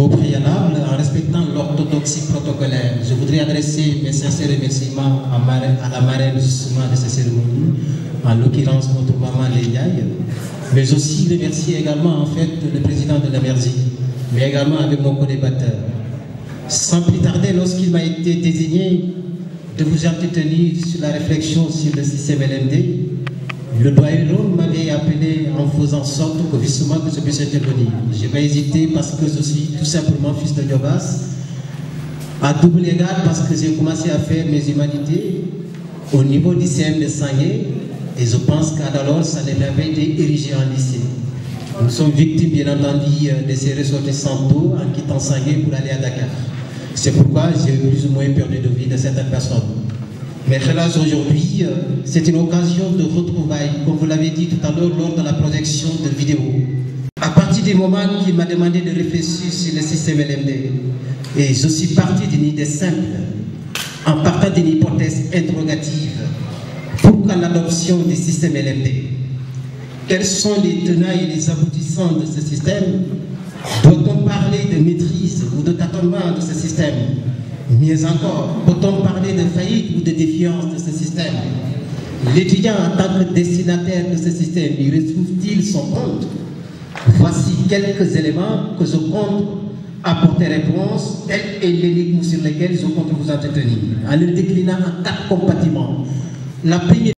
Au préalable, en respectant l'orthodoxie protocolaire, je voudrais adresser mes sincères remerciements à la marraine justement de cette cérémonie, en l'occurrence notre maman Léaï, mais aussi remercier également en fait le président de la MerGI, mais également avec mon co-débatteur. Sans plus tarder, lorsqu'il m'a été désigné de vous entretenir sur la réflexion sur le système LMD, le doyen Ron m'avait appelé en faisant sorte que justement que je puisse intervenir. Je n'ai pas hésité parce que je suis tout simplement fils de Diobas, à double égard parce que j'ai commencé à faire mes humanités au niveau du CM de Sangué et je pense qu'alors ça n'avait été érigé en lycée. Nous sommes victimes bien entendu de ces ressortissants d'eau en quittant Sangué pour aller à Dakar. C'est pourquoi j'ai plus ou moins perdu de vie de certaines personnes. Mais hélas, aujourd'hui, c'est une occasion de retrouvailles, comme vous l'avez dit tout à l'heure lors de la projection de vidéos. À partir du moment qu'il m'a demandé de réfléchir sur le système LMD, et je suis parti d'une idée simple, en partant d'une hypothèse interrogative. Pourquoi l'adoption du système LMD? Quels sont les tenants et les aboutissants de ce système? Doit-on parler de maîtrise ou de tâtonnement de ce système? Mieux encore, peut-on parler de faillite ou de défiance de ce système? L'étudiant en tant que destinataire de ce système, y retrouve-t-il son compte? Voici quelques éléments que je compte apporter réponse, telle est l'énigme sur laquelle je compte vous entretenir, en le déclinant en 4 compartiments. La première...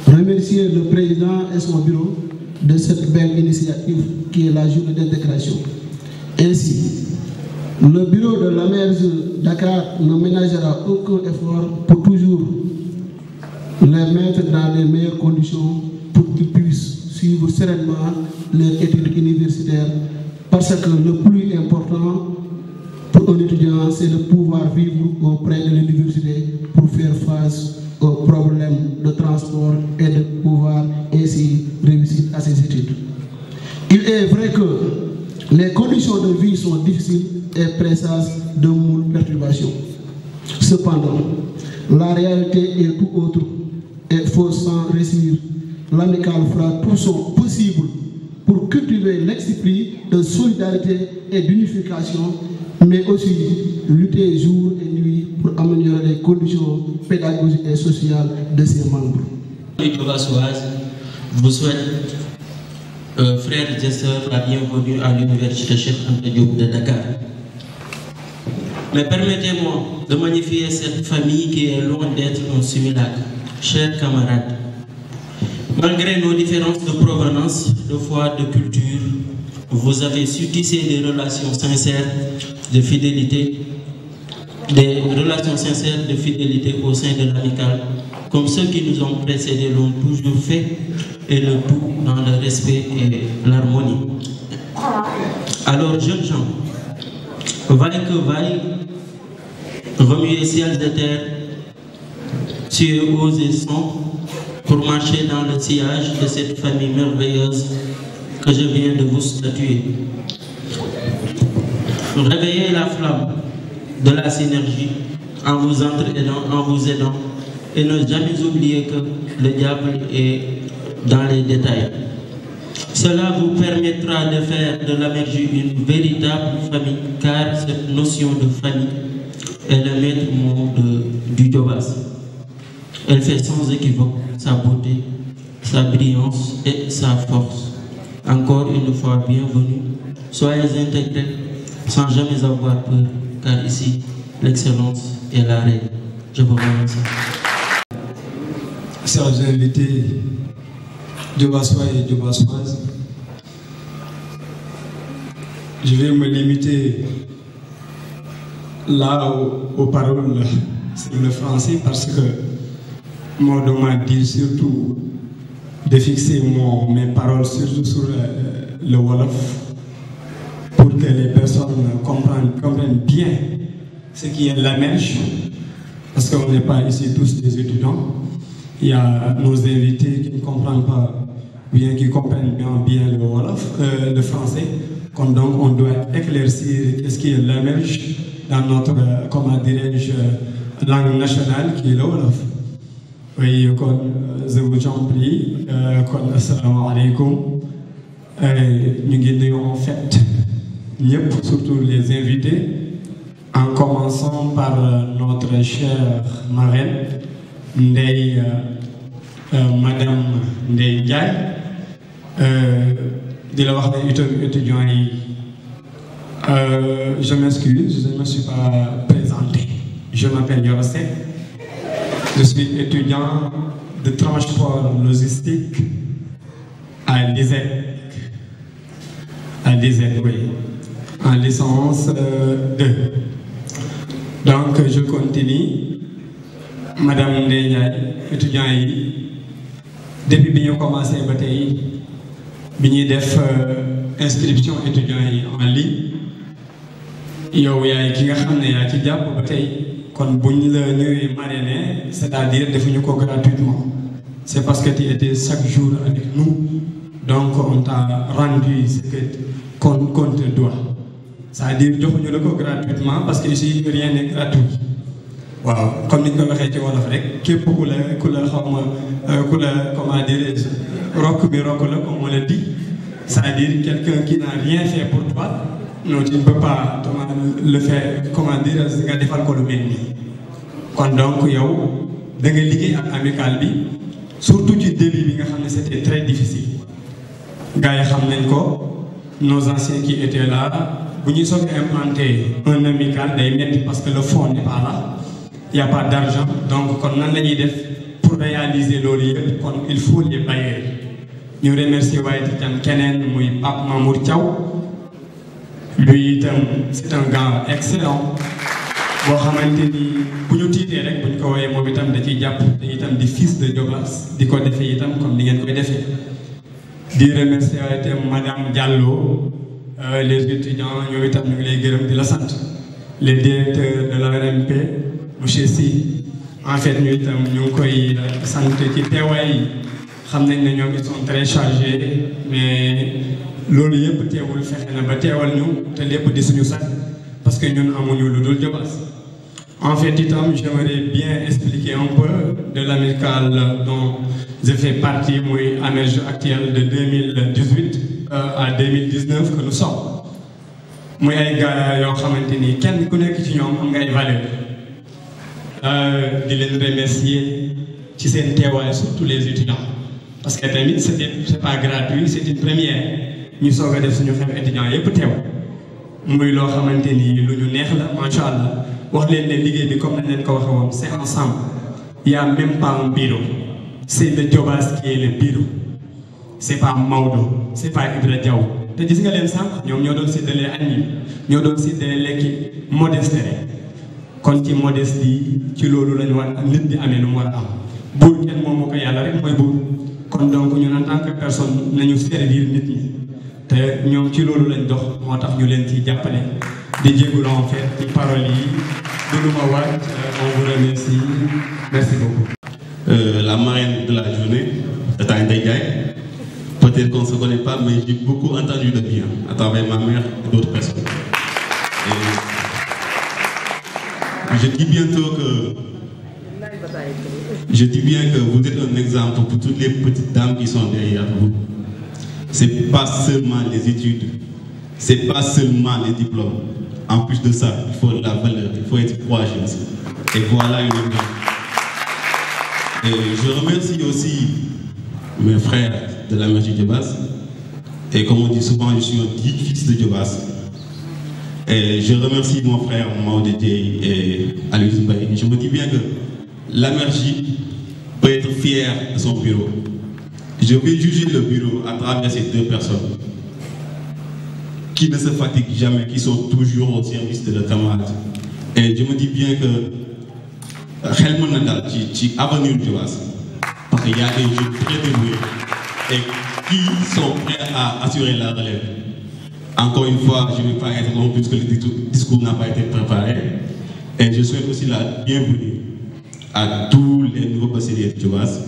Remercier le président et son bureau de cette belle initiative qui est la journée d'intégration. Ainsi, le bureau de la MerGI Dakar ne ménagera aucun effort pour toujours les mettre dans les meilleures conditions pour qu'ils puissent suivre sereinement leurs études universitaires, parce que le plus important pour un étudiant, c'est de pouvoir vivre auprès de l'université pour faire face aux problèmes de transport et de pouvoir ainsi réussir à ses études. Il est vrai que les conditions de vie sont difficiles et présagent de moult perturbations. Cependant, la réalité est tout autre et il faut s'en réjouir. L'amicale fera tout son possible pour cultiver l'esprit de solidarité et d'unification, mais aussi lutter jour et nuit pour améliorer les conditions pédagogiques et sociales de ses membres. Vous souhaite, frères et sœurs, la bienvenue à l'Université Cheikh Anta Diop de Dakar. Mais permettez-moi de magnifier cette famille qui est loin d'être un simulacre. Chers camarades, malgré nos différences de provenance, de foi, de culture, vous avez su tisser des relations sincères de fidélité, au sein de l'amicale, comme ceux qui nous ont précédés l'ont toujours fait, et le tout dans le respect et l'harmonie. Alors, jeunes gens, vaille que vaille, remuez ciel et terre, tuez eaux et sons, pour marcher dans le sillage de cette famille merveilleuse que je viens de vous statuer. Réveillez la flamme de la synergie en vous entraînant, en vous aidant, et ne jamais oublier que le diable est dans les détails. Cela vous permettra de faire de la MerGI une véritable famille, car cette notion de famille est le maître mot du Diobas. Elle fait sans équivoque sa beauté, sa brillance et sa force. Encore une fois, bienvenue. Soyez intégrés sans jamais avoir peur, car ici, l'excellence est la règle. Je vous remercie. Chers invités, Diobasois et Diobasoises, je vais me limiter là aux paroles sur le français parce que Maodo m'a dit surtout de fixer mes paroles surtout sur le Wolof pour que les personnes comprennent bien ce qui est la MerGI, parce qu'on n'est pas ici tous des étudiants. Il y a nos invités qui ne comprennent pas bien, qui comprennent bien le Wolof, le français. Donc on doit éclaircir ce qui est la MerGI dans notre, comment dirais-je, langue nationale qui est le Wolof. Oui, je vous en prie, assalamu alaikum. Nous avons en fait surtout les invités, en commençant par notre chère marraine, Madame Ndeye Ndiaye. De la part des étudiants, je m'excuse, je ne me suis pas présenté. Je m'appelle Yorosek. Je suis étudiant de transport logistique à l'ISEC. Oui, en licence 2. Donc, je continue. Madame Ndeye Ndiaye, étudiant, depuis que nous commencé à faire inscription étudiants en ligne, yow yaay ki nga xam ne yaa ci jàpp ba tey kon buñ la ñëwee marrainer, c'est-à-dire defuñu ko gratuitement. C'est parce que tu étais chaque jour avec nous, donc on t'a rendu ce qu'on te doit. C'est-à-dire joxuñu la ko gratuitement parce que ici rien n'est gratuit. Waaw comme ni ñu ko waxee ci wolof rek képp ku la xaw ma comment dirais-je rokk bi rokk la comme on le dit, c'est-à-dire quelqu'un qui n'a rien fait pour toi. Non, tu ne peux pas le faire, comment dire, nga defal ko lu mel nii. Kon donc yow da nga liggéey ak amical bi surtout ci début bi nga xam ne c'était très difficile. Gars yi xam nañ ko, nos anciens qui étaient là, bu ñuy soog implanter un amical day metti parce que le fonds n'est pas là, il y a pas d'argent, donc kon nan la ñuy def pour réaliser loolu yëpp kon il faut les bailleurs. Ñu remercier waaye itam keneen muy Pape Mamour Thiaw. Lui, c'est un gars excellent. Boo xamante ni bu ñu tiitee rek bu ñu ko woowee moom itam da ciy jàpp te itam di fils de Diobass di ko defee itam comme ni ngeen koy defee. Di remercier itam Madame Diallo, les étudiants ñoom itam ñu ngi lay gërëm di la sant. Les directeurs de la RMP, monsieur Sy, en fait ñu itam ñu ngi koy sant ci teewaay yi. Xam nañ ne ñoom ils sont très chargés mais loolu yëpp teewul fexe na ba teewal ñu te lépp di suñu sax parce que ñun amuñu lu dul Diobass. En fait itam j'aimerais bien expliquer un peu de l'amicale dont je fais partie, muy AMERJ actuelle de 2018 à 2019 que nous sommes. muy ay gars yoo xamante ni kenn ku nekk ci ñoom am nga ay valeur. Di leen remercier ci seen teewaay surtout les étudiants parce que tamit c'est pas gratuit, c'est une première. Ñu soog a def suñu xew étudiants yépp teew muy loo xamante ni lu ñu neex la macha allah wax leen ne liggéey bi comme nañ leen ko waxee woon c'est ensemble. Il y a même pas un bureau, c'est le Diobass qui est le bureau, c'est pas Maodo, c'est pas Ibra Diaw te gis nga leen sànq ñoom ñoo doon séddale añ yi ñoo doon séddale lekki modeste rek kon ci modeste yi ci loolu lañu war nit di amee lu mu war a am buur kenn moom moo ko yàlla rek mooy buur kon donc ñun en tant que personne nañu servir nit ñi. te ñoom ci loolu lañ dox moo tax ñu leen ci jàppale di jégalu en fait ci paroles yi du lu ma waaj on vous remercie, merci beaucoup. La marraine de la journée, Tata Ndeye Ndiaye, peut-être qu'on ne se connaît pas, mais j'ai beaucoup entendu de bien à travers ma mère et d'autres personnes. Et je dis bien que vous êtes un exemple pour toutes les petites dames qui sont derrière vous. C'est pas seulement les études, c'est pas seulement les diplômes. En plus de ça, il faut de la valeur, il faut être courageux aussi. Et voilà une exemple. Et je remercie aussi mes frères de la mairie de Diobass. Et comme on dit souvent, je suis un dit fils de Diobass. Et je remercie mon frère Maudété et Aloïs Mbaye. Je me dis bien que la mairie peut être fière de son bureau. Je vais juger le bureau à travers ces deux personnes qui ne se fatiguent jamais, qui sont toujours au service de leurs camarades. Et je me dis bien que xel mën na dal ci avenir Diobass parce qu'il y a des jeunes très dévoués et qui sont prêts à assurer la relève. Encore une fois, je ne vais pas être long puisque le discours n'a pas été préparé. Et je souhaite aussi la bienvenue à tous les nouveaux conseillers de Diobass.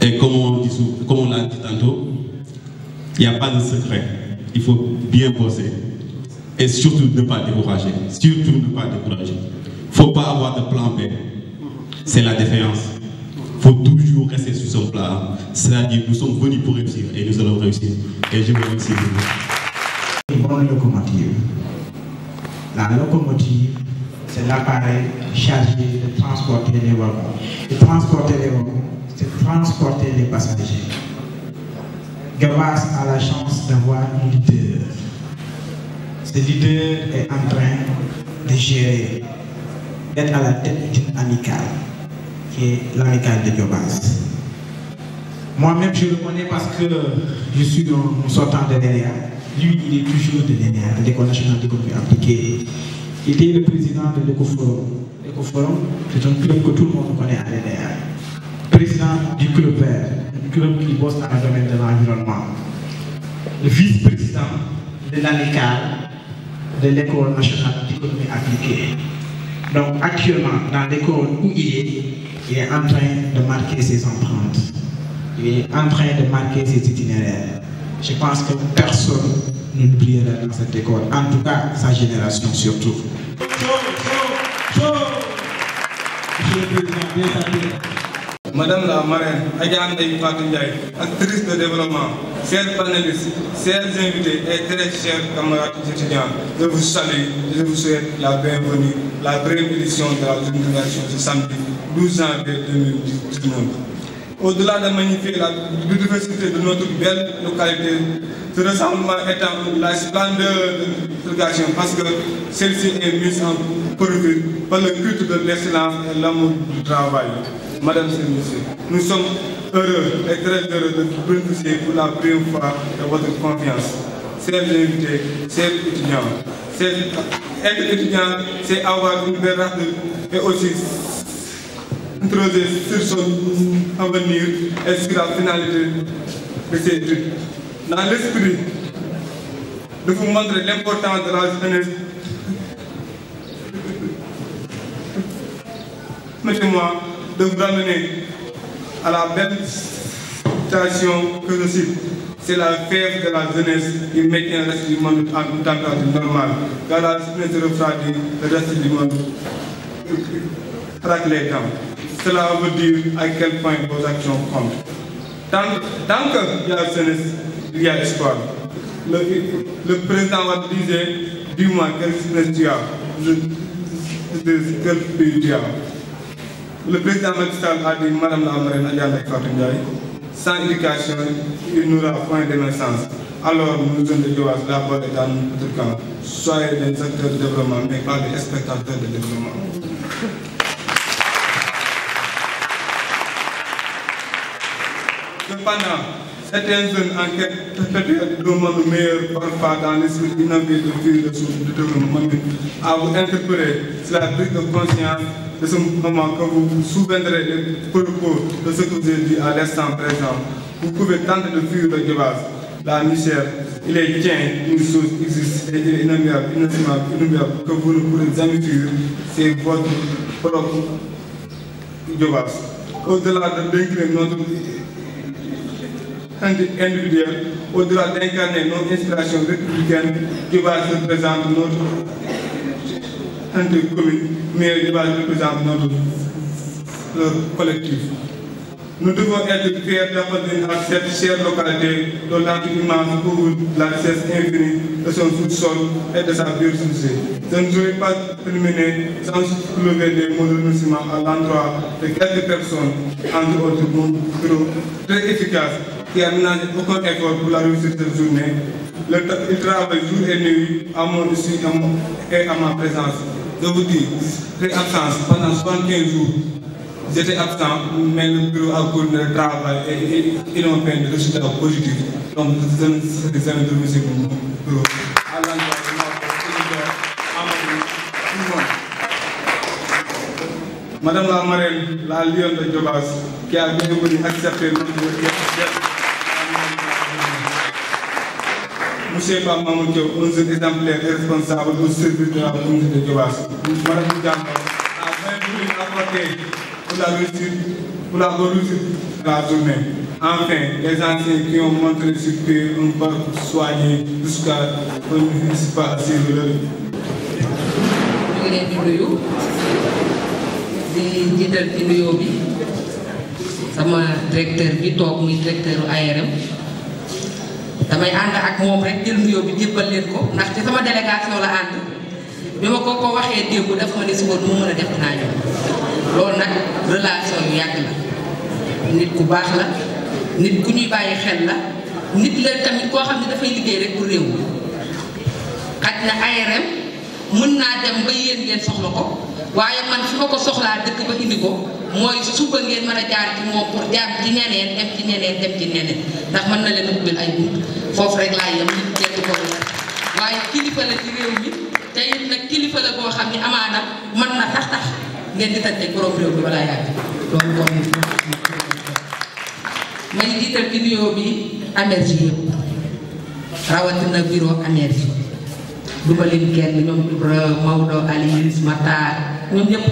Et comme on l'a dit tantôt, il n'y a pas de secret. Il faut bien bosser. Et surtout ne pas décourager. Surtout ne pas décourager. Il ne faut pas avoir de plan B. C'est la défaillance. Il faut toujours rester sur son plan. C'est-à-dire que nous sommes venus pour réussir et nous allons réussir. Et je vous remercie. une bonne locomotive. La locomotive, c'est l'appareil chargé de transporter les wagons. De transporter les wagons, c'est transporter les passagers. Gabas a la chance d'avoir un leader. Ce leader est en train de gérer, d'être à la tête d'une amicale, qui est l'amicale de Gabas. Moi-même, je le connais parce que je suis un sortant de l'ENEA. Lui, il est toujours de l'ENEA, de l'École nationale d'économie appliquée. Il était le président de l'Ecoforum. L'Ecoforum, c'est un club que tout le monde connaît à l'ENEA. Président du club vert, un club qui bosse dans le domaine de l'environnement. Le vice-président de l'amicale de l'École nationale d'économie appliquée. Donc, actuellement, dans l'école où il est en train de marquer ses empreintes. Il est en train de marquer ses itinéraires. Je pense que personne ne l'oubliera dans cette école, en tout cas sa génération surtout. Monsieur le Président, bien salué. Madame la marraine, Adjane Fatou Ndiaye, actrice de développement, chers panélistes, chers invités et très chers camarades étudiants, je vous salue et je vous souhaite la bienvenue, la brève édition de la journée de ce samedi 12 janvier 2019. Au-delà de magnifier la biodiversité de notre belle localité, ce rassemblement étant la splendeur de l'éducation parce que celle-ci est mise en profit par le culte de l'excellence et l'amour du travail. Madame et Messieurs, nous sommes heureux et très heureux de bénéficier pour la première fois de votre confiance. Chers invités, chers étudiants, être étudiant, c'est avoir une belle race et aussi introduire sur son avenir et sur la finalité de ses études. Dans l'esprit de vous montrer l'importance de la jeunesse, mettez-moi de vous ramener à la belle situation que je cite. C'est la fève de la jeunesse qui maintient le reste du monde en température normale. Car la jeunesse refroidit, le reste du monde traque les dents. Cela veut dire à quel point vos actions comptent. Tant qu'il y a jeunesse, il y a espoir. Le président Wade disait, dis-moi quelle jeunesse tu as, quel pays tu as. Le président Macky Sall a dit, Madame la marraine Adjane Fatou Ndiaye, sans éducation, il n'aura point de naissance. Alors nous, jeunes de Diobass, d'abord et dans notre camp, soyez des acteurs de développement, mais pas des spectateurs de développement. Cependant, certains jeunes en quête perpétuelle d'un monde meilleur parfois dans l'esprit innovant de fuir le souffle du développement à vous interpeller sur la prise de conscience de ce moment que vous vous souviendrez des propos de ce que vous avez dit à l'instant présent. Vous pouvez tenter de fuir le Diobass, la misère, il est bien une chose existe et il est inoubliable, que vous ne pourrez jamais fuir, c'est votre propre Diobass. Au-delà de l'incliner notre individuel, au-delà d'incarner nos inspirations républicaines, Diobass représente notre commune, mais Diobass représente notre collectif. Nous devons être fiers d'appartenir à cette chère localité dont l'entrée immense couvre la richesse infinie de son sous-sol et de sa biodiversité. Je ne saurais pas terminer sans soulever des mots de remerciement à l'endroit de quelques personnes, entre autres mon bureau très efficace, qui a ménagé aucun effort pour la réussite de cette journée. Il travaille jour et nuit à mon dessus et à ma présence. Je vous dis, très absence pendant 75 jours. J'étais absent, mais le bureau a couru le travail et ils ont fait des résultats positifs. Donc, je ne sais jamais de remercier pour mon bureau. À l'endroit de notre Madame la marraine, la lionne de Diobass, qui a bien voulu accepter notre Monsieur Mamoudou Diop, un jeune exemplaire et responsable au service de la communauté de Diobass. Madame Diallo a bien voulu apporter pour la réussite de la journée. Enfin, les anciens qui ont montré sur pied un parcours soigné jusqu'à ce qu'on ne puisse pas assurer leur vie. ñu ngi leen di nuyu di jiital ci nuyoo bi sama directeur bi toog muy directeur ARM damay ànd ak moom rek jël nuyoo bi jébbal leen ko ndax ci sama délégation la ànd bi ma ko waxee démb daf ma ne suba du ma mën a def dinaa ñëw loolu nag relation yu yàgg la nit ku baax la nit ku ñuy bàyyi xel la nit la tamit koo xam ne dafay liggéey rek pour réew mi xaj na ARM mën naa dem ba yéen ngeen soxla ko waaye man fi ma ko soxlaa dëkk ba indi ko mooy suba ngeen mën a jaar ci moom pour jaar ci ñeneen dem ci ñeneen dem ci ñeneen ndax mën na leen a ubbil ay bunt foofu rek laa yem nit kenn ko waaye kilifa la ci réew mi te it nag kilifa la boo xam ne amaana mën na tax ngeen di tànn borom réew mi balaa yàgg loolu kon may jiital ci nuyoo bi AMERGI yëpp rawatina bureau AMERGI du ma leen kenn ñoom Ibra Maodo Alice Matar ñoom ñëpp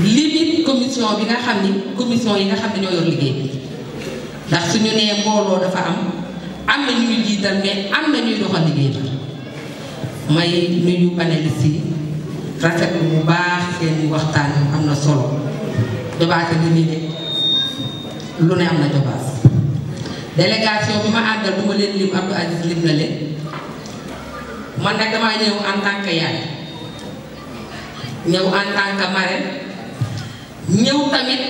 limite commission bi nga xam ni commission yi nga xam ne ñoo yor liggéey bi ndax suñu nee mbooloo dafa am na ñuy jiital mais am na ñuy doxal liggéey bi may nuyu panélistes yi rafetlu bu baax seen waxtaan am na solo jobaate ni nii de lu ne am na jobaas délégation bi ma àndal du ma leen lim Abdou Aziz lim na leen man nag damaa ñëw en tant que yaay ñëw en tant que marraine ñëw tamit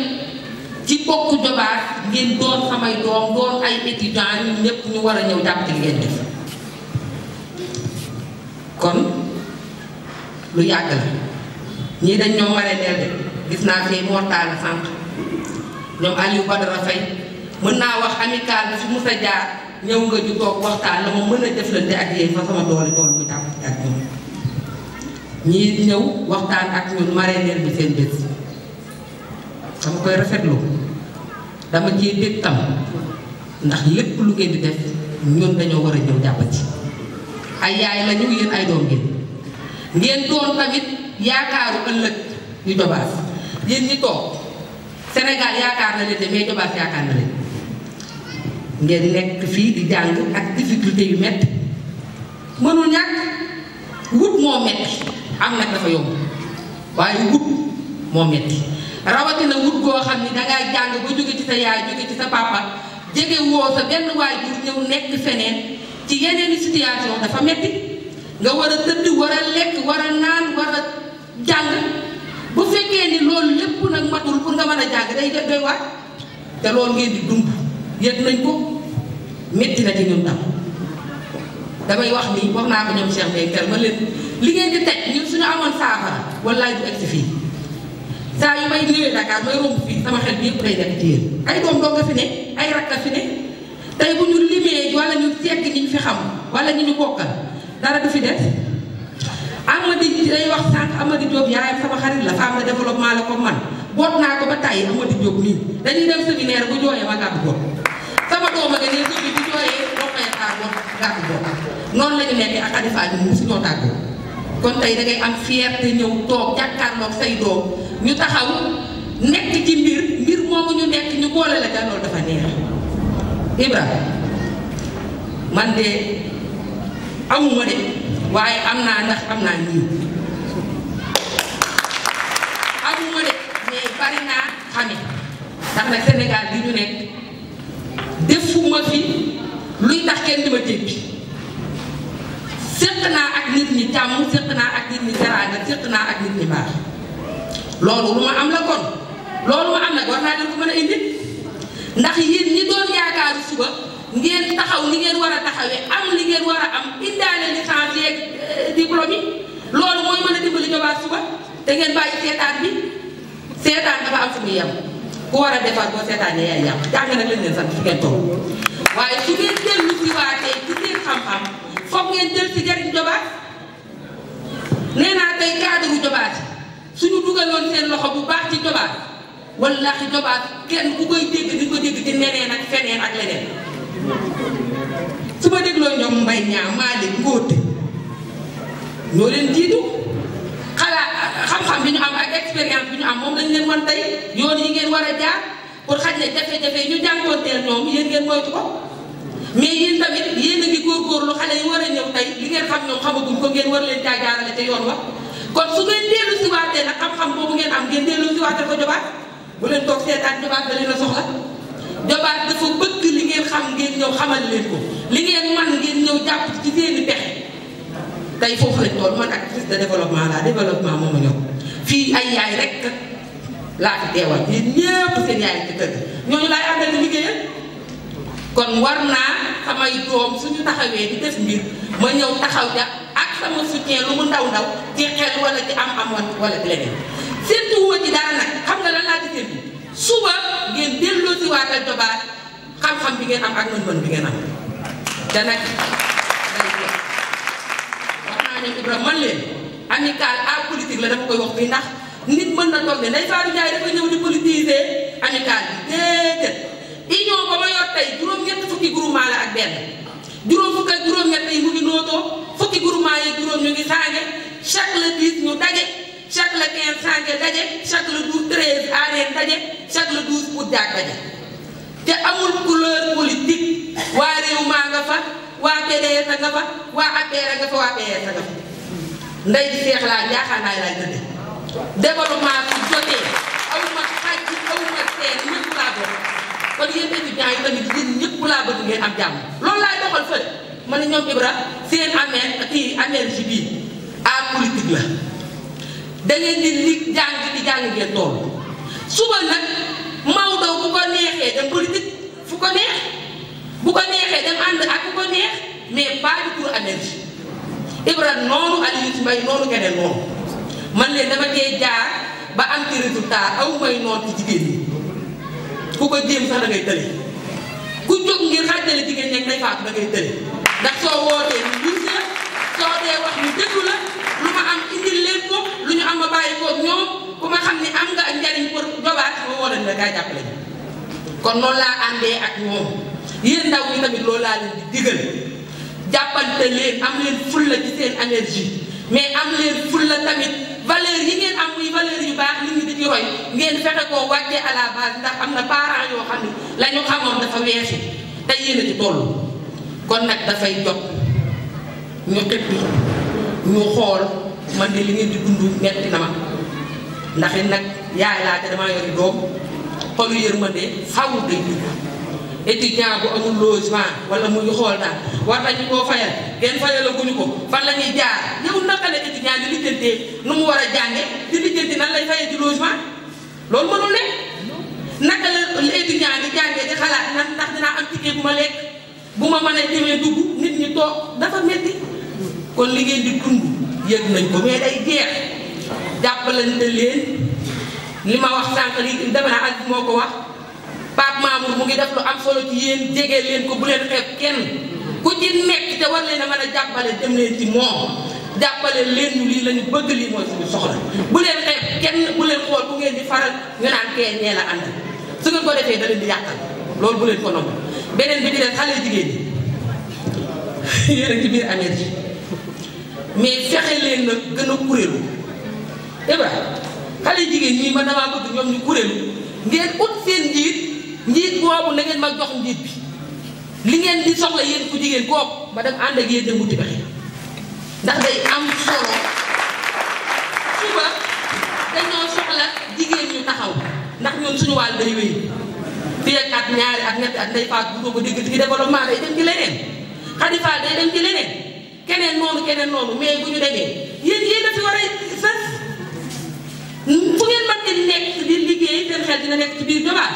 ci bokku jobaas ngeen doon samay doom doon ay étudiants ñun ñëpp ñu war a ñëw jàpp ci ngeen def kon lu yàgg la ñii dañ ñoom marraineel de gis naa fee mortala sànq ñoom Aliou Badara Faye mën naa wax amical bi fi mu sa jaar ñëw nga ju toog waxtaan la ma mën a jëflante ak yéen fa sama doole tool mu tàpp ak ñoom ñii ñëw waxtaan ak ñun marraineel bi seen bés dama koy rafetlu dama ciy dégg tam ndax lépp lu ngeen di def ñun dañoo war a ñëw jàpp ci ay yaay la ñu yéen ay doom ngeen doon tamit yaakaaru ëllëg yu jobaas yéen ñi toog Sénégal yaakaar na leen de mais jobaas yaakaar na leen ngeen nekk fii di jàng ak difficulté yu metti mënul ñàkk wut moo metti am nag dafa yomb waaye wut moo metti rawatina wut goo xam ni dangaa jàng ba jóge ci sa yaay jóge ci sa papa jege woo sa benn waajur ñëw nekk feneen ci yeneeni situation dafa metti nga war a tëdd war a lekk war a naan war a jàng bu fekkee ni loolu lépp nag matul pour nga mën a jàng day doy waar te loolu ngeen di dund yëg nañ ko métti na ci ñun tam damay wax ni wax naa ko ñoom Cheikh Mbaye ma leen li ngeen di teg ñun suñu amoon saafara wallaay du egg si fii saa yu may ñëwee Dakar may romb fii sama xel bi yëpp day nekk ci yéen ay doom doo nga fi ne ay rakka fi ne tey bu ñu limee wala ñu segg ñi ñu fi xam wala ñi ñu bokkal dara du fi def Amady day wax sànq Amady Diop yaayam sama xarit la femme de développement la comme man boot naa ko ba tàyyi Amady Diop nii dañuy dem séminaire bu jooyee ma gàddu bopp sama doom a nga nee sëbi bu jooyee doo koy xaar bopp gàddu bopp noonu la ñu nekk ak Alifa ñu mu si ñoo tàggoo kon tey da ngay am fierté ñëw toog jàkkaarloog say doom ñu taxaw nekk ci mbir moomu ñu nekk ñu boole la ca loolu dafa neex Ibra man de amuma de waaye am naa ndax am naa nii amuma de mais bari naa xame ndax nag Sénégal bi ñu nekk defuma fi luy tax kenn di ma jéppi séq naa ak nit ñi jàmm séq naa ak nit ñi teraanga séq naa ak nit ñi baax loolu lu ma am la kon loolu ma am nag war naa leen ko mën a indi ndax yéen ñi doon yaakaaru suba ngeen taxaw ni ngeen war a taxawee am li ngeen war a am indaale licence yeeg diplôme yi loolu mooy mën a dimbali jobaat suba te ngeen bàyyi seetaan bi seetaan dafa am fu muy yem ku war a defar boo seetaanee yaay yàq jàng nag lañ leen sant fi ngeen toog waaye su ngeen dellu si waatee ci seen xam-xam foog ngeen jël si jariñ jobaat nee naa tey cadre jobaat suñu dugaloon seen loxo bu baax ci jobaat wallaahi jobaat kenn ku koy dégg di ko dégg ci neneen ak feneen ak leneen su ma dégloo ñoom Mbaye Niang Malick Ngóote ñoo leen jiitu xalaat xam-xam bi ñu am ak expérience bi ñu am moom lañ leen wan tey yoon yi ngeen war a jaar pour xaj ne jafe-jafe ñu jànkoonteel ñoom yéen ngeen moytu ko mais yéen tamit yéen a ngi góorgóorlu xale yi war a ñëw tey li ngeen xam ñoom xamaguñ ko ngeen war leen jaarale ca yoon wa kon su ngeen dellu si waatee nag xam-xam boobu ngeen am ngeen dellu si waatee ko jobaat bu leen toog seetaan jobaat da leen a soxla jobaat dafa bëgg li ngeen xam ngeen ñëw xamal leen ko li ngeen man ngeen ñëw jàpp ci seeni pexe tey foofu lañ toll man actrice de développement la développement moom a ñor fii ay yaay rek laa fi teewal yéen ñëpp seen yaay ci kër ñooñu laay àndal liggéeyal kon war naa samay doom suñu taxawee di def mbir ma ñëw taxaw ja ak sama soutien lu mu ndaw ndaw ci xel wala ci am wala ci leneen seetluwuma ci dara nag xam nga lan laa ci seetlu suba ngeen delloo si waatal jobaat xam-xam bi ngeen am ak mën-mën bi ngeen am te nag wax naa ne Ibrahima man leen amical à politique la dama koy wax fii ndax nit mën na toog ne Ndeye Fatou Ndiaye dafa ñëw di politiser amical bi déedéet union ba ma yor tey juróom-ñett fukki groupement la ak benn juróom fukk ak juróom-ñett yi mu ngi nootoo fukki groupement yi juróom ñu ngi sànge chaque le 10 ñu daje chaque le 15 sànge daje chaque le 12 13 arène daje chaque le 12 pour jaag daje te amul couleur politique waa réew maa nga fa waa PDS a nga fa waa APR a nga fa waa PS a nga fa ndey di seex laa njaaxaanaay laay tëdde développement bu jotee awma xaj awma seen ñëpp laa bokk kon yéen étudiants yi tamit yéen ñëpp laa bëgg ngeen am jàmm loolu laay doxal fële ma ne ñoom Ibra seen énergie bii à politique la da ngeen di jàng ngeen tool suba nag Maodo bu ko neexee dem politique fu ko neex bu ko neexee dem ànd ak ku ko neex mais pas du tout énergie Ibra noonu Aliou Mbaye noonu keneen noonu man leen dama cee jaar ba am ci résultat aw may noonu ci jigéen ñi ku ko jéem sax da ngay tële ku jóg ngir xàjjale jigéen ñi day faatu da ngay tële ndax soo wootee ñu gis la soo dee wax ñu déglu la lu ma am indil leen ko lu ñu am ma bàyyi ko ñoom ku ma xam ne am nga njariñ pour jobaat ma woo leen la gaa jàppale kon noonu laa àndee ak ñoom yéen ndaw ñi tamit loolu laa leen di digal jàppante leen am leen fulla ci seen énergie mais am leen fulla tamit valeur yi ngeen am muy valeur yu baax nit ñi di ci roy ngeen fexe koo wàccee à la base ndax am na parents yoo xam ne la ñu xamoon dafa weesu te yéen a ci toll kon nag dafay jot ñu xippi ñu xool man de li ngeen di dund metti na ma ndax it nag yaay laa te damaa yori doom xolu yërmande xaw day dugg étudiant bu amul logement wala muy xool daal war nañu koo fayal kenn fayal guñu ko fan la ñuy jaar yow naka la étudiant di lijjantee nu mu war a jànge di lijjanti nan lay fayee ci logement loolu mënul ne naka la étudiant di jàngee di xalaat nan ndax dinaa am ticket bu ma lekk bu ma mën a demee dugg nit ñi toog dafa metti kon li ngeen di dund yëg nañ ko mais day jeex jàppalante leen li ma wax sànq li deme naa ak moo ko wax Pape Mamour mu ngi def lu am solo ci yéen jege leen ko bu leen xeeb kenn ku ci nekk te war leen a mën a jàppale dem leen ci moom jàppale leen ñu lii la ñu bëgg lii mooy suñu soxla bu leen xeeb kenn bu leen xool bu ngeen di faral ñu naan kee nee la àndal su ngeen ko defee da leen di yàqal loolu bu leen ko nomb beneen bi di def xale jigéen ñi yéen a ci biir énergie mais fexe leen nag gën a kuréelu Ibra xale jigéen ñi man damaa bëgg ñoom ñu kuréelu ngeen ut seen njiit boobu na ngeen ma jox njiit bi li ngeen di soxla yéen ku jigéen kooku ma dem ànd ak yéen dem wuti pexe ndax day am solo suba dañoo soxla jigéen ñu taxaw ndax ñun suñu wàll day wéy fii ak at ñaari ak ñetti at Ndeye Fatou bu ko dégg ci développement day dem ci leneen Khady Fall day dem ci leneen keneen noonu mais bu ñu demee yéen a fi war a sës fu ngeen mën di nekk di liggéey seen xel dina nekk ci biir jobaat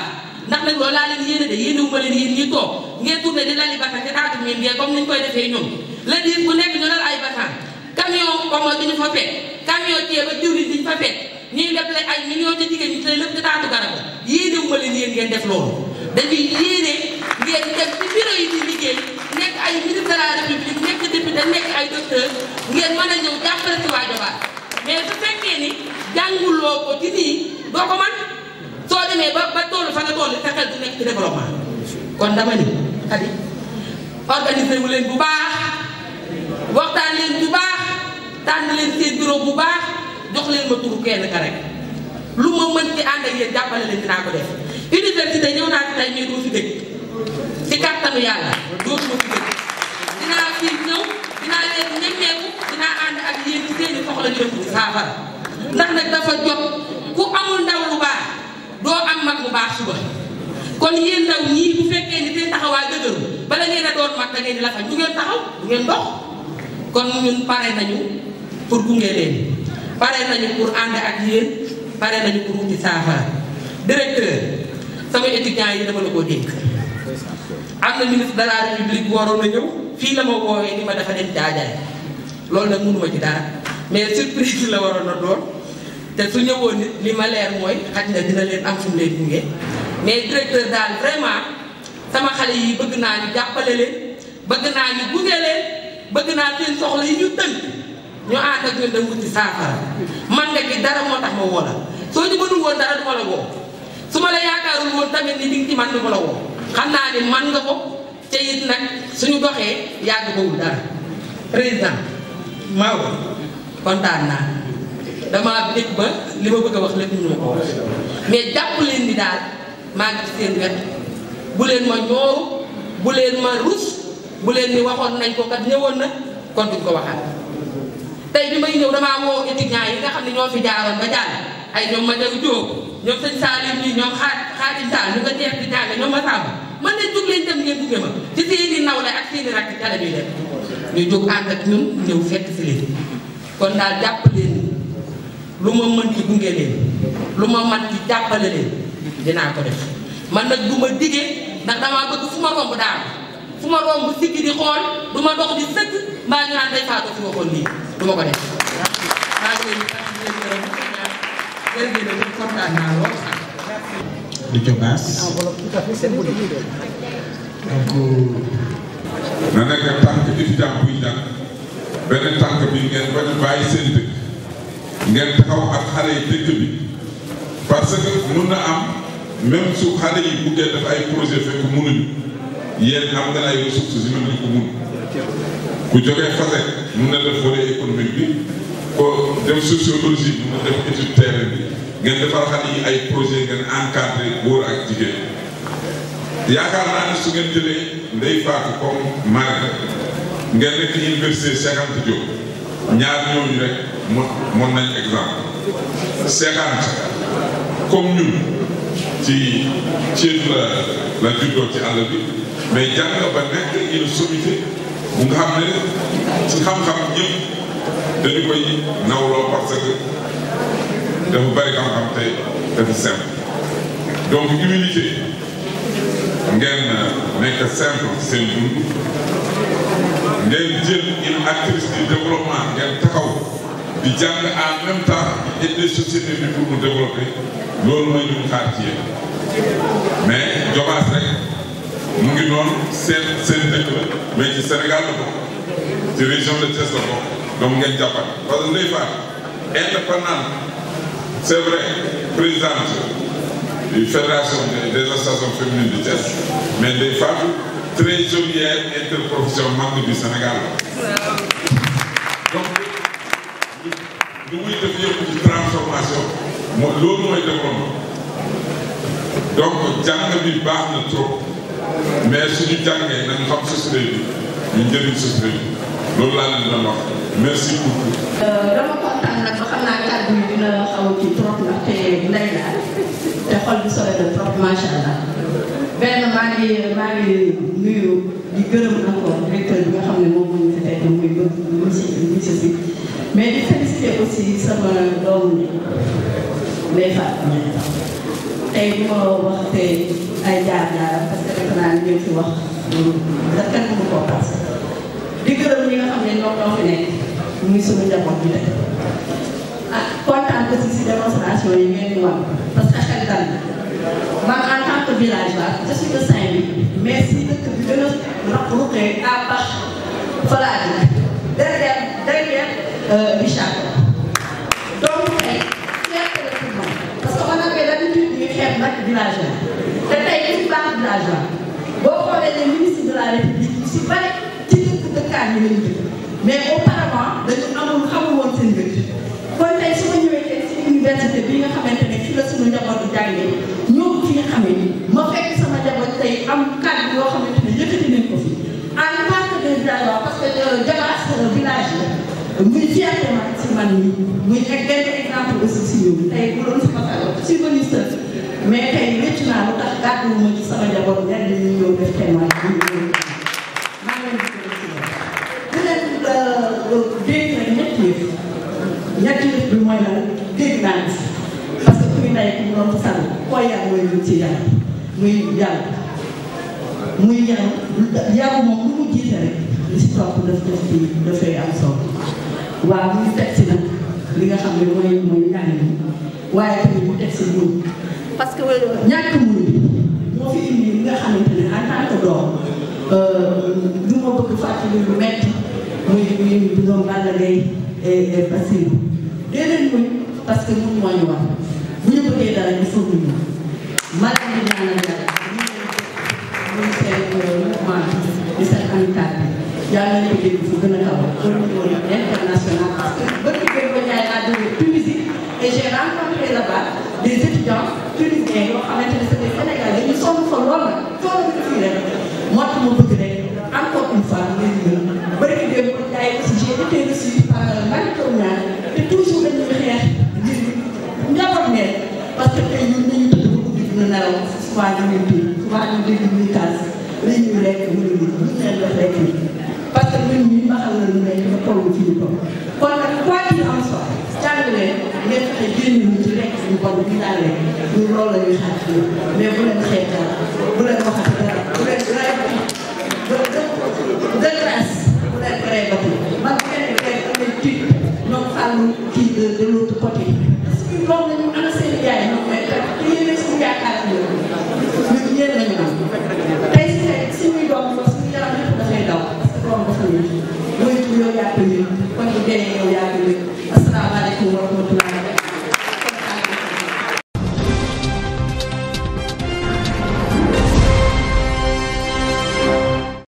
ndax nag loolu laa leen yéene de yéenewuma leen yéen ñi toog ngeen tourné di lali batan te taatu ngeen ngeen comme ni ñu koy defee ñoom la diir bu nekk ñu dal ay batan camion omo duñu fa fekk camion ceeb ak diwlin duñu fa fekk ñuy def la ay millions de jigéen ñi te lépp ci taatu garab la yéenewuma leen yéen ngeen def loolu dañuy yéene ngeen dem ci bureau yi di liggéey nekk ay ministre de la république nekk député nekk ay docteur ngeen mën a ñëw jàppale ci waa jobaat mais su fekkee ni jànguloo ko ci nii doo ko man soo demee ba toolu fa nga toll sa xel du nekk ci développement kon dama ni Khady organiser wu leen bu baax waxtaan leen bu baax tànn leen seen bureau bu baax jox leen ma turu kenn ka rek lu ma mën ci ànd ak yéen jàppale leen dinaa ko def université ñëw naa ci tey mais doo fi dëkk ci kattanu yàlla dootuma fi dëkk dinaa fi ñëw dinaa leen nemmeeku dinaa ànd ak yéen ci seeni soxla ñu def ci saafara ndax nag dafa jot ku amul ndaw lu baax doo am mag bu baax suba kon yéen ndaw ñii bu fekkee ni seen taxawaay dëgëru bala di la fa du ngeen taxaw du ngeen dox kon ñun pare nañu pour gunge leen pare nañu pour ànd ak yéen pare nañu pour wuti saafara directeur sama étudiants yi dama la ko dénk am na ministre de la république waroon na ñëw fii la ma woowee ni ma dafa dem jaajaay loolu nag mënuma ci dara mais surprise la waroon na doon te su ñëwoon nit li ma leer mooy xaj na dina leen am fu mu leen gunge mais directeur daal vraiment sama xale yi bëgg naa ñu jàppale leen bëgg naa ñu gunge leen bëgg naa seen soxla yi ñu tënk ñu ànd ak ñun dem wuti saafara man nga ci dara moo tax ma woo la soo ci mënul woon dara du ma la woo su ma la yaakaarul woon tamit ni di nga ci man du ma la woo xam naa ne man nga ko te it nag suñu doxee yàgg bawul dara président Maodo kontaan naa dama dégg ba li ma bëgg a wax lépp ñu ma ko wax mais jàpp leen ni daal maa ngi ci seen wet bu leen ma ñooru bu leen ma rus bu leen ni waxoon nañ ko kat ñëwoon na kon duñ ko waxaat tey bi may ñëw damaa woo étudiants yi nga xam ne ñoo fi jaaroon ba jàll ay ñoom ma jaw jóob ñoom sëñ Salim yi ñoom Xaadim Taal ñu nga jeex di jàng ñoom ma sàmm man ne jóg leen dem ngeen gunge ma ci seeni nawle ak seeni rakk ca la ñuy def ñu jóg ànd ak ñun ñëw fekk si leen kon daal jàpp leen lu ma mën ci gunge leen lu ma mën ci jàppale leen dinaa ko def man nag du ma digee ndax damaa bëgg fu ma romb daal fu ma romb siggi di xool du ma dox di sëgg mbaa ñu naan day faatoo fi waxoon lii du ma ko def maa ngi leen di sant di leen gërëm jërëjëf kontaan naa lool di Jobaas donc na nekk tànk étudiant buy jàng benn tànk bi ngeen bañ bàyyi seen dëkk ngeen taxaw ak xale yi dëkk bi parce que mun na am même su xale yi buggee def ay projet fekk mënuñu yéen am ngeen ay ressources yu mel ni ko mun ku jógee Fatick mun na def volet économique bi ko def sociologie mun na def étude terrain bi ngeen defar xale yi ay projet ngeen encadré góor ak jigéen yaakaar naa ne su ngeen jëlee Ndeye Fatou comme Marie ngeen nekk université Cheikh Anta Diop ñaar ñooñu rek mën nañ exemple Cheikh Anta comme ñun ci la juddoo ci àll bi mais jàng ba nekk une sommité bu nga xam ne ci xam-xam ñëpp dañu koy nawloo parce que dafa bari xam-xam tey dafa simple donc humilité ngeen nekk simple seen dund ngeen jël une actrice du développement ngeen taxaw di jàng en même temps et des sociétés bi pour nous développer loolu mooy lu ñu xaar ci yéen mais Jobaas rek mu ngi noonu seen dëkk la mais ci Sénégal la bokk ci région de Thiès la bokk donc ngeen jàppal parce que Ndeye Fatou indépendante c'est vrai présidente du fédération des associations féminines de Thiès mais Ndeye Fatou trésorière interprofession membre du Sénégal donc lu muy def yëpp ci transformation loolu mooy développement donc jàng bi baax na trop mais suñu jàngee nañu xam société bi ñu njëriñ société bi loolu laa leen doon wax merci beaucoup. dama kontaan nag ba xam naa kàddu yi dina xaw ci trop ndaxte ndey la te xol bi sore na trop macha allah benn maa ngi nuyu di gërëm encore directeur bi nga xam ne moom moo ñu fi fekk muy monsieur Sy mais di féliciter aussi sama doomu Ndeye Fatou tey bu ma waxtee ay jaar-jaaram parce que defe naa ni ñu fi wax da kenn mënu koo pass di gërëm ñi nga xam ne ñoo fi nekk muy suñu njaboot bi tey ah kontaan aussi si démonstration yi ngeen di wax parce que xel dal man en tant que villageois je suis de Saint-Louis mais si dëkk bi gën a ruqee à Bache fa laa dëkk derrière Richard donc tey fierté la pour moi parce que on avait l'habitude ñuy xeeb nag villageois te tey dañu baax villageois boo xoolee les ministres de la République yu si bari ci dëkkaan yi lañu dëkk mais auparavant dañu xamul woon seen dëkk kon tey su ma ñëwee tey si université bi nga xamante ne fi la suñu njaboot di jàngee ñoo fi nga xamee ni ma fekk sama njaboot tey am kàddu yoo xamante ne yëkkati nañ ko fi en tant que des villageois parce que Jobaas village la muy fierté ma si man mi muy benn exemple aussi si ñoom tey bu doon sama kàddu si ministre mais tey wécc naa lu tax kàddu ma ci sama njaboot ñenn ñi ñëw def témoin maa ngi leen doon sànni koo yar mooy lu ci yar muy yàlla muy yaru moom lu mu jiite rek li si topp dafay am solo waaw mu teg si nag li nga xam ne mooy ñaan yi waaye tamit mu teg si muñ parce que ñàkk muñ bi moo fi indi li nga xamante ne en tant que doom lu ma bëgg fàttali lu metti muy ñoom Balla Gaye et Bassirou déedéet muñ parce que muñ moo ñu war bu ñu bëggee dara il faut ñu mal di ñaanal yàlla muy seen mouvement di seen amical bi yàlla nañu ko dégg fu gën a kaw au niveau international parce que bëri na ko jaay à de Tunisie et j'ai rencontré là-bas des étudiants tunisiens yoo xamante ne c'est des Sénégalais ñu sonn fa lool nag coono bi fii rek moo tax ma bëgg rek encore une fois ngeen ñëw bëri na démb ko jaay aussi j'ai été reçu par Marie-Claude Niang te toujours dañuy xeex ngir njaboot ngeen parce que tey ñun nañu tëdd ba guddi dina nelaw souvent dañuy tudd souvent ñu dégg ñuy kaas li ñuy lekk mënuñu ñu leen def rek parce que ñun ñi baxal na lu nekk ba toll ci ñu toll kon nag quoi qu'il en soit jàng leen ngeen fexe génn ñu ci lekk suñu bon bi daal lekk ñu loolu la ñuy xaar mais bu leen xeetal bu leen waxat